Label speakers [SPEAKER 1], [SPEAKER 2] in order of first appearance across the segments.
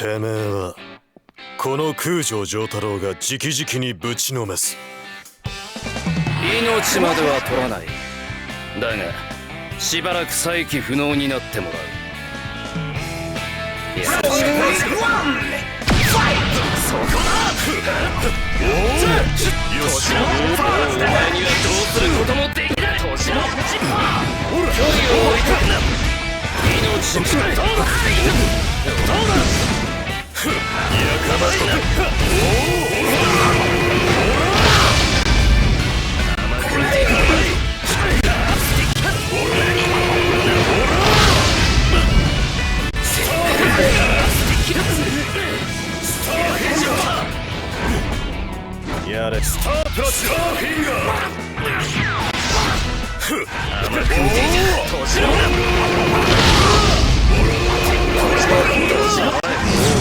[SPEAKER 1] てめえはこの空城城太郎が直々にぶちのめす。
[SPEAKER 2] 命までは取らない。だがしばらく再起不能になってもらう。いや、そこだ。お前にはどうすることもできない。距離を置いとくな。命もどうだ。やかましいな。甘くない。
[SPEAKER 1] やれスタープラスフィンガー。
[SPEAKER 2] 甘くねえじゃん。年の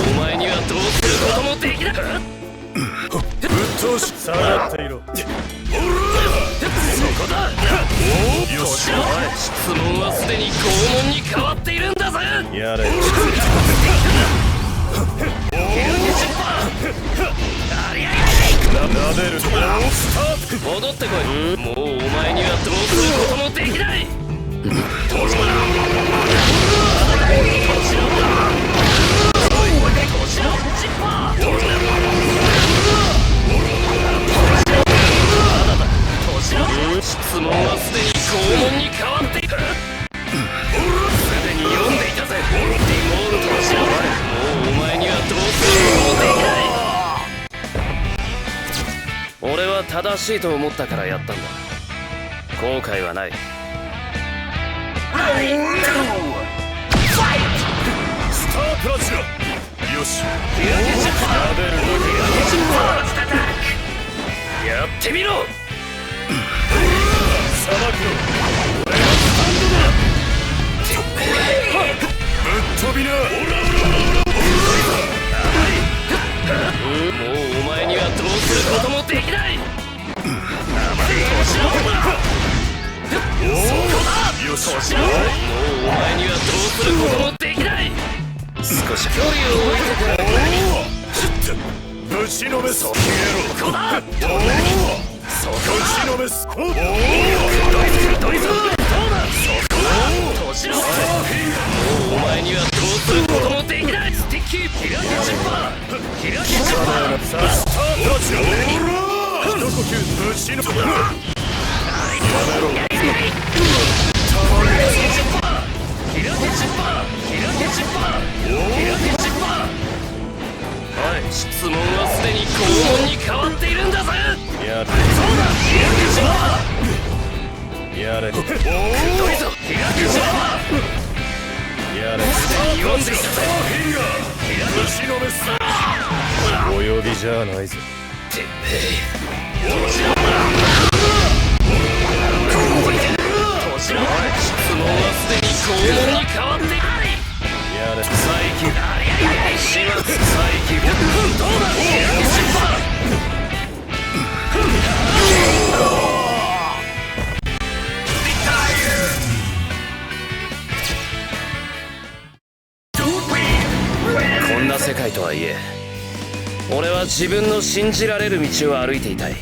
[SPEAKER 2] お前にはどうすることもできない。
[SPEAKER 1] ぶっ通し下がっていろ。
[SPEAKER 2] そこだ。よし、質問はすでに拷問に変わっているんだぜ。
[SPEAKER 1] やれなでるぞ。
[SPEAKER 2] 戻ってこい。もうお前にはどうすることもできない。質問はすでに拷問に変わっている。すでに読んでいたぜ。ディモールとしろ。もうお前にはどうすることもできない。俺は正しいと思ったからやったんだ。後悔はない。
[SPEAKER 1] スタープラチナ。よし。
[SPEAKER 2] やってみろ。
[SPEAKER 1] さばくの俺はスタンドだ。ぶっ飛びな。
[SPEAKER 2] もうお前にはどうすることもできない。
[SPEAKER 1] よし。
[SPEAKER 2] もうお前にはどうすることもできない。少し距離を置いてくれ。
[SPEAKER 1] ぶちのめす。
[SPEAKER 2] ここだ。
[SPEAKER 1] ぶちのめす。
[SPEAKER 2] くどいぞ。どうだ。年のもうお前にはどうすることもできない。スティッキーピラティチッパー。ピラティチッパー。
[SPEAKER 1] さあスタープラチナ。一呼吸ぶちのめす。やめろ。
[SPEAKER 2] ピラティチッパー。ピラティチッパー。ピラティチッパー。ピラティチッパー。おい、質問はすでに拷問に変わっているんだぜ。
[SPEAKER 1] やれ。
[SPEAKER 2] そうだ。ピラティチッパー。
[SPEAKER 1] やれ。
[SPEAKER 2] くどいぞ。ピラティチッパー。
[SPEAKER 1] やれ。
[SPEAKER 2] すでに読んでいたぜ。
[SPEAKER 1] ぶちのめす。お呼びじゃないぞ。
[SPEAKER 2] てめえ。質問はすでに拷問に変わっている。
[SPEAKER 1] やれ。
[SPEAKER 2] 再起。始末再起。どうだ。ピラティチッパー。こんな世界とはいえ、俺は自分の信じられる道を歩いていたい。